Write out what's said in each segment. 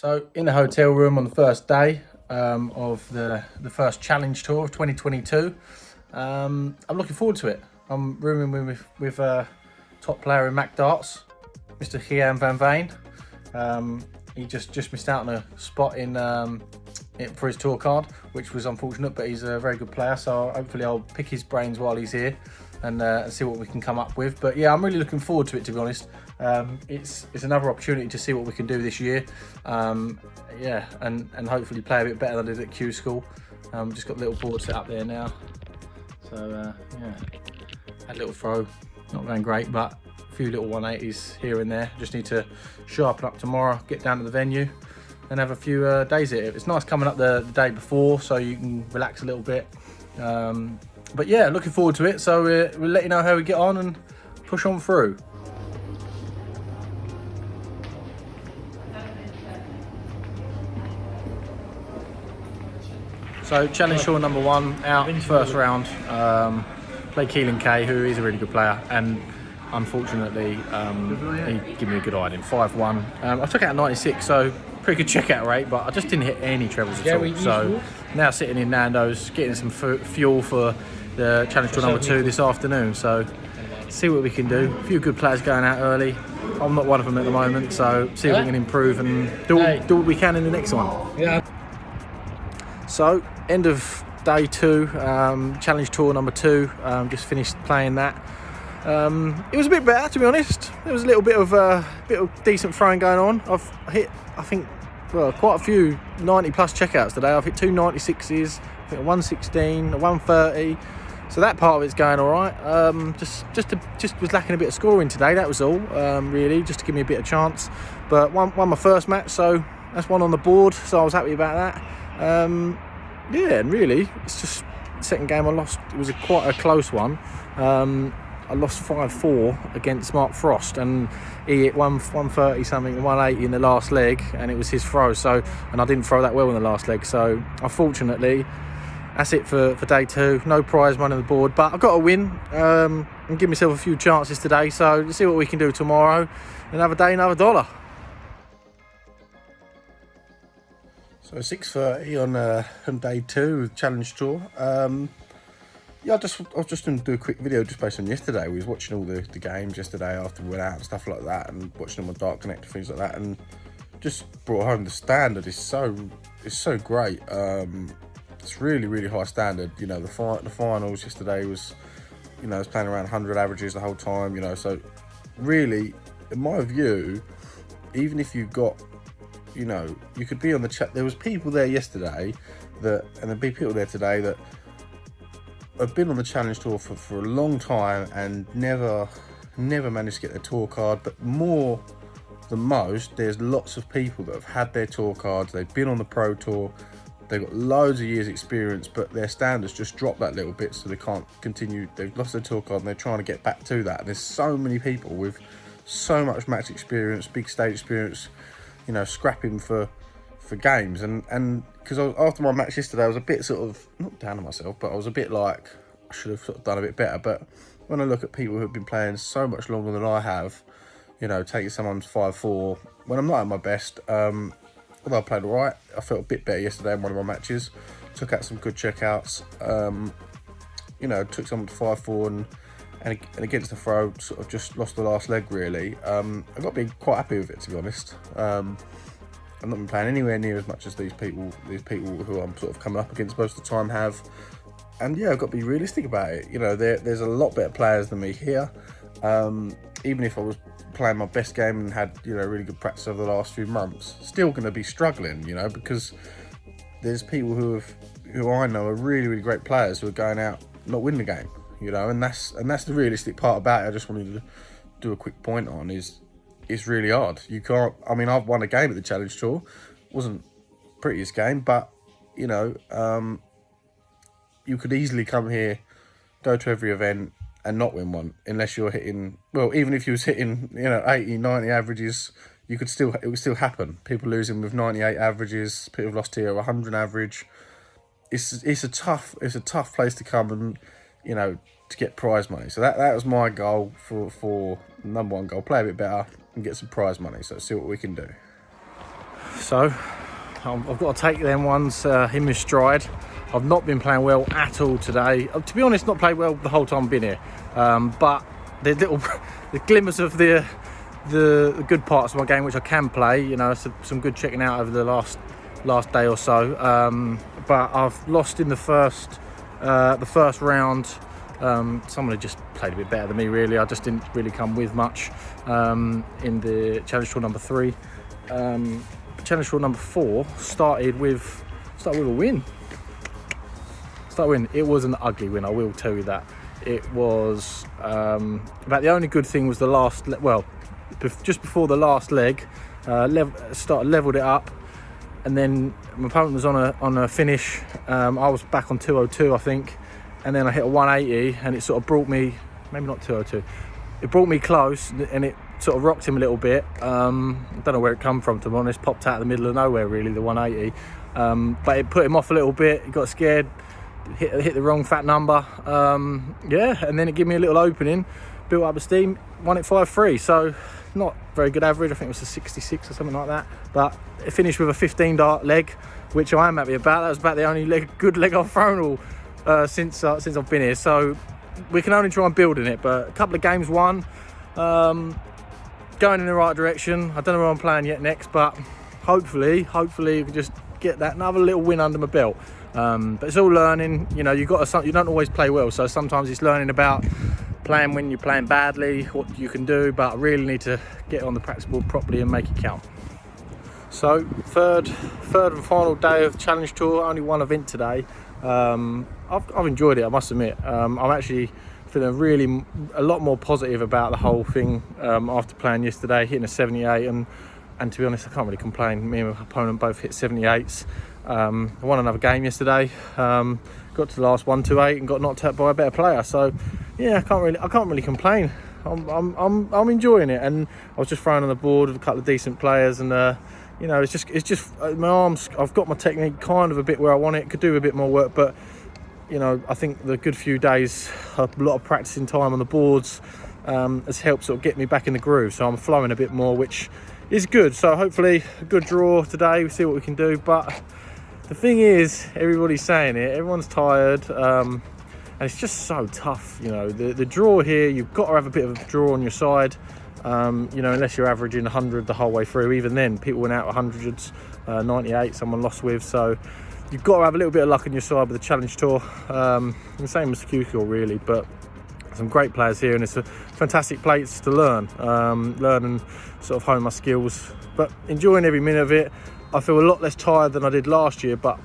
So in the hotel room on the first day of the first challenge tour of 2022, I'm looking forward to it. I'm rooming with top player in Mac Darts, Mr. Gian van Veen. He just missed out on a spot in for his tour card, which was unfortunate, but he's a very good player, so hopefully I'll pick his brains while he's here and see what we can come up with. But yeah, I'm really looking forward to it, to be honest. It's another opportunity to see what we can do this year. Yeah, and hopefully play a bit better than I did at Q School. Just got a little board set up there now. So yeah, had a little throw, not going great, but a few little 180s here and there. Just need to sharpen up tomorrow, get down to the venue and have a few days at it. It's nice coming up the day before so you can relax a little bit. But yeah, looking forward to it. So we'll let you know how we get on and push on through. So challenge tour number 1 out, first round. Play Keelan K, who is a really good player, and unfortunately he gave me a good hiding, 5-1. I took out 96, so pretty good checkout rate, but I just didn't hit any trebles at all. So now sitting in Nando's, getting some fuel for the challenge tour number 2 this afternoon. So see what we can do. A few good players going out early. I'm not one of them at the moment, so see if we can improve and do what we can in the next one. Yeah. So end of day 2, challenge tour number 2. Just finished playing that. It was a bit better, to be honest. There was a little bit of decent throwing going on. I've hit, I think, well, quite a few 90 plus checkouts today. I've hit 2 96s, I think a 116, a 130. So that part of it's going all right. Just was lacking a bit of scoring today. That was all, really, just to give me a bit of chance. But won my first match, so that's one on the board. So I was happy about that. Yeah, and really, it's just second game I lost. It was quite a close one. I lost 5-4 against Mark Frost, and he hit 130 something, 180 in the last leg, and it was his throw. So, and I didn't throw that well in the last leg. So, unfortunately, that's it for day 2. No prize money on the board, but I've got to win and give myself a few chances today. So, let's see what we can do tomorrow. Another day, another dollar. So 6:30 on day 2 of Challenge Tour. Yeah, I was just going to do a quick video just based on yesterday. We was watching all the games yesterday after we went out and stuff like that, and watching them on Dark Connect and things like that, and just brought home the standard is so great. It's really high standard. You know, the finals yesterday was, you know, I was playing around 100 averages the whole time. You know, so really, in my view, even if you've got, you know, you could be on the chat. There was people there yesterday and there'll be people there today that have been on the challenge tour for a long time and never managed to get their tour card. But more than most, there's lots of people that have had their tour cards. They've been on the pro tour. They've got loads of years experience, but their standards just dropped that little bit, so they can't continue. They've lost their tour card and they're trying to get back to that. And there's so many people with so much match experience, big stage experience, you know, scrapping for games. And because after my match yesterday, I was a bit sort of, not down on myself, but I was a bit like, I should have sort of done a bit better. But when I look at people who have been playing so much longer than I have, you know, taking someone's 5-4, when I'm not at my best, although I played all right, I felt a bit better yesterday in one of my matches. Took out some good checkouts, you know, took someone to 5-4 and against the throw, sort of just lost the last leg, really. I've got to be quite happy with it, to be honest. I've not been playing anywhere near as much as these people who I'm sort of coming up against most of the time have. And yeah, I've got to be realistic about it. You know, there's a lot better players than me here. Even if I was playing my best game and had, you know, really good practice over the last few months, still going to be struggling, you know, because there's people who I know are really great players who are going out not winning the game, you know, and that's the realistic part about it. I just wanted to do a quick point on is it's really hard. You can't, I mean, I've won a game at the Challenge Tour. Wasn't prettiest game, but, you know, you could easily come here, go to every event and not win one, unless you're hitting, well, even if you was hitting, you know, 80, 90 averages, it would still happen. People losing with 98 averages, people have lost here 100 average. It's a tough place to come and, you know, to get prize money. So that was my goal for number 1 goal, play a bit better and get some prize money. So see what we can do. So I've got to take them ones in my stride. I've not been playing well at all today. To be honest, not played well the whole time I've been here. But the glimmers of the good parts of my game, which I can play, you know, some good checking out over the last day or so. But I've lost in the first round. Someone had just played a bit better than me, really. I just didn't really come with much in the Challenge Tour number 3. Challenge Tour number 4 started with a win. It was an ugly win, I will tell you that. It was about the only good thing was the last, just before the last leg, leveled it up, and then my opponent was on a finish. I was back on 202, I think, and then I hit a 180, and it sort of brought me, maybe not 202, it brought me close, and it sort of rocked him a little bit. I don't know where it come from, to be honest. Popped out of the middle of nowhere, really, the 180. But it put him off a little bit. He got scared, hit the wrong fat number. And then it gave me a little opening, built up the steam, won it 5-3. So not very good average. I think it was a 66 or something like that. But it finished with a 15 dart leg, which I am happy about. That was about the only good leg I've thrown all since I've been here. So we can only try and build in it. But a couple of games won. Going in the right direction. I don't know where I'm playing yet next, but hopefully we can just get that another little win under my belt. But it's all learning. You know, you don't always play well, so sometimes it's learning about playing when you're playing badly, what you can do. But I really need to get on the practice board properly and make it count. So third and final day of the Challenge Tour. Only one event today. I've enjoyed it, I must admit. I'm actually feeling a lot more positive about the whole thing after playing yesterday, hitting a 78, and to be honest, I can't really complain. Me and my opponent both hit 78s. I won another game yesterday, got to the last 128 and got knocked out by a better player. So yeah, I can't really complain. I'm enjoying it, and I was just throwing on the board with a couple of decent players, and you know, it's just my arms. I've got my technique kind of a bit where I want it. Could do a bit more work, but you know, I think the good few days, a lot of practicing time on the boards has helped sort of get me back in the groove. So I'm flowing a bit more, which is good. So hopefully a good draw today. We'll see what we can do. But the thing is, everybody's saying it. Everyone's tired, and it's just so tough. You know, the draw here, you've got to have a bit of a draw on your side. You know, unless you're averaging 100 the whole way through. Even then, people went out 100s, 98. Someone lost with. So you've got to have a little bit of luck on your side with the Challenge Tour. The same as the Q-Tour, really, but some great players here, and it's a fantastic place to learn and sort of hone my skills. But enjoying every minute of it. I feel a lot less tired than I did last year, but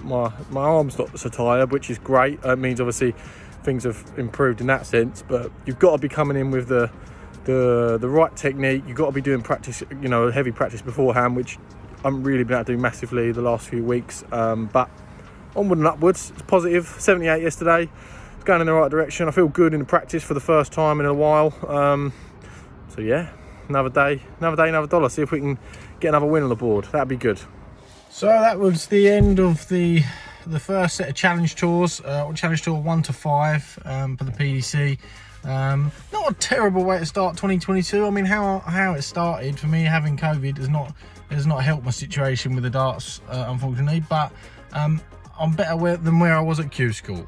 my arm's not so tired, which is great. It means obviously things have improved in that sense. But you've got to be coming in with the right technique. You've got to be doing practice, you know, heavy practice beforehand, which I haven't really been able to do massively the last few weeks, but onward and upwards. It's positive. 78 yesterday. It's going in the right direction. I feel good in the practice for the first time in a while. So yeah, another day, another dollar. See if we can get another win on the board. That'd be good. So that was the end of the first set of Challenge Tours. Challenge Tour 1 to 5 for the PDC. Not a terrible way to start 2022. I mean, how it started for me, having COVID has not helped my situation with the darts, unfortunately, but I'm better than where I was at Q School.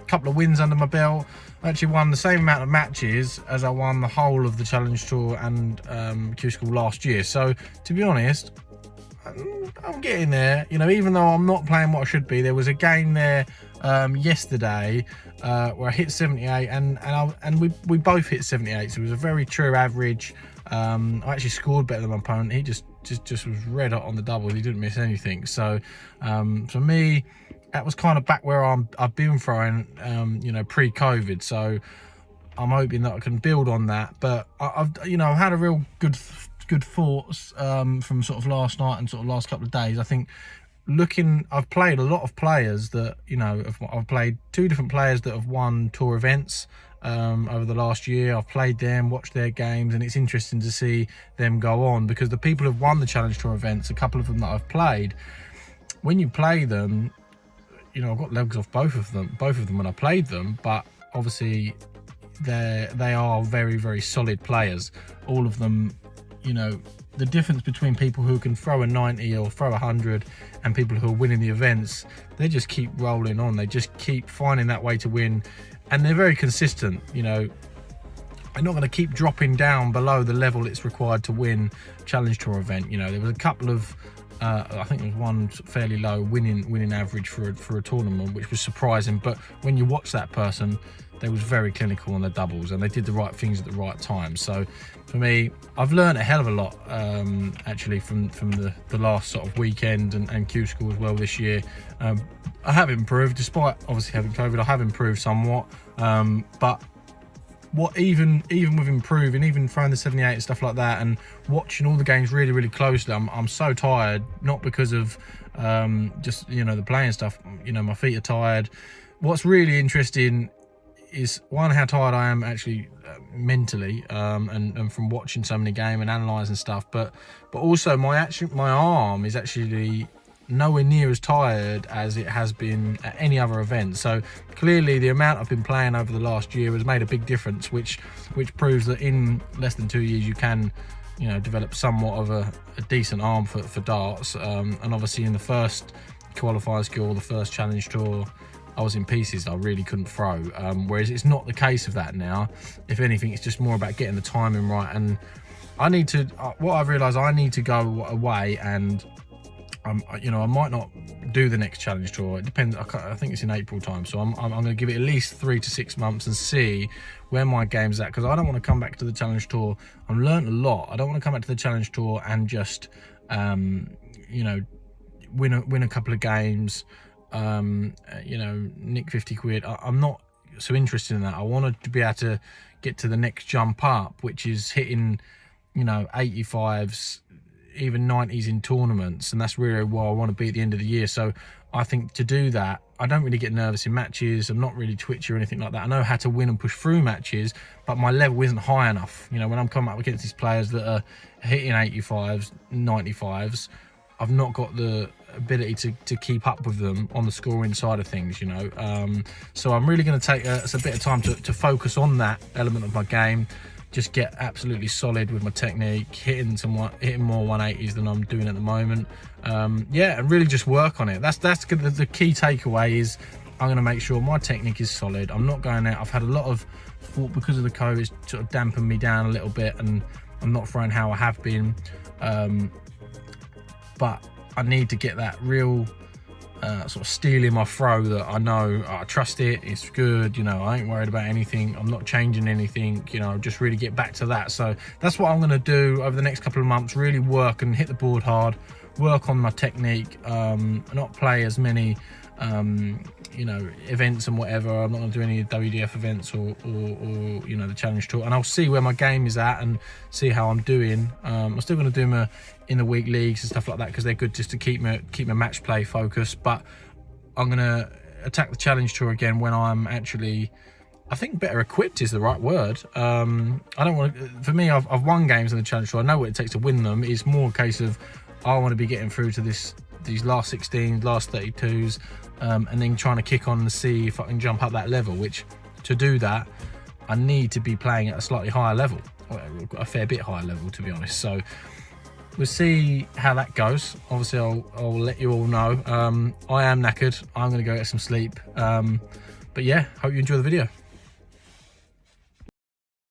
Couple of wins under my belt. I actually won the same amount of matches as I won the whole of the Challenge Tour and Q School last year. So to be honest, I'm getting there. You know, even though I'm not playing what I should be. There was a game there yesterday where I hit 78, and we both hit 78. So it was a very true average. I actually scored better than my opponent. He just was red hot on the doubles. He didn't miss anything. So for me, that was kind of back where I've been throwing, you know, pre-COVID. So I'm hoping that I can build on that. But I've had a real good thoughts from sort of last night and sort of last couple of days. I think I've played a lot of players that, you know, I've played 2 different players that have won tour events over the last year. I've played them, watched their games, and it's interesting to see them go on, because the people who've won the Challenge Tour events, a couple of them that I've played, when you play them, you know, I've got legs off both of them when I played them, but obviously they are very, very solid players. All of them you know, the difference between people who can throw a 90 or throw 100 and people who are winning the events, they just keep rolling on. They just keep finding that way to win, and they're very consistent. You know, they're not going to keep dropping down below the level it's required to win a Challenge Tour event. You know, there was a couple of I think there was one fairly low winning average for a tournament, which was surprising. But when you watch that person, they was very clinical on the doubles, and they did the right things at the right time. So for me, I've learned a hell of a lot actually from the last sort of weekend and Q School as well this year. I have improved, despite obviously having COVID. I have improved somewhat, but what even with improving, even throwing the 78 and stuff like that, and watching all the games really closely, I'm so tired. Not because of just, you know, the playing stuff. You know, my feet are tired. What's really interesting is, one, how tired I am actually mentally, and from watching so many games and analysing stuff, but also my arm is actually nowhere near as tired as it has been at any other event. So clearly the amount I've been playing over the last year has made a big difference, which proves that in less than 2 years you can, you know, develop somewhat of a decent arm for darts. And obviously in the first qualifier skill, the first Challenge Tour, I was in pieces. I really couldn't throw, whereas it's not the case of that now. If anything, it's just more about getting the timing right. And I need to, what I've realised, I need to go away and you know, I might not do the next Challenge Tour. It depends. I think it's in April time, so I'm going to give it at least 3 to 6 months and see where my game's at, because I don't want to come back to the Challenge Tour. I've learned a lot. I don't want to come back to the Challenge Tour and just you know, win a couple of games, you know, nick 50 quid. I'm not so interested in that. I wanted to be able to get to the next jump up, which is hitting, you know, 85s, even 90s in tournaments, and that's really where I want to be at the end of the year. So I think to do that, I don't really get nervous in matches. I'm not really twitchy or anything like that. I know how to win and push through matches, but my level isn't high enough. You know, when I'm coming up against these players that are hitting 85s, 95s, I've not got the ability to keep up with them on the scoring side of things, you know. So I'm really going to take a bit of time to focus on that element of my game. Just get absolutely solid with my technique, hitting more 180s than I'm doing at the moment. Yeah, and really just work on it. That's the key takeaway is I'm going to make sure my technique is solid. I'm not going out. I've had a lot of thought because of the COVID, sort of dampened me down a little bit, and I'm not throwing how I have been. But I need to get that real sort of steel in my throw that I know I trust it, it's good, you know, I ain't worried about anything, I'm not changing anything, you know, just really get back to that. So that's what I'm going to do over the next couple of months, really work and hit the board hard, work on my technique, not play as many you know, events and whatever. I'm not going to do any WDF events or you know, the Challenge Tour, and I'll see where my game is at and see how I'm doing. I'm still going to do my in the week leagues and stuff like that, because they're good just to keep my match play focused. But I'm going to attack the Challenge Tour again when I'm actually, I think, better equipped is the right word. I don't want to, for me, I've won games in the Challenge Tour. I know what it takes to win them. It's more a case of I want to be getting through to these last 16s, last 32s, and then trying to kick on and see if I can jump up that level, which to do that, I need to be playing at a slightly higher level, a fair bit higher level, to be honest. So we'll see how that goes. Obviously, I'll let you all know. I am knackered. I'm going to go get some sleep. But yeah, hope you enjoy the video.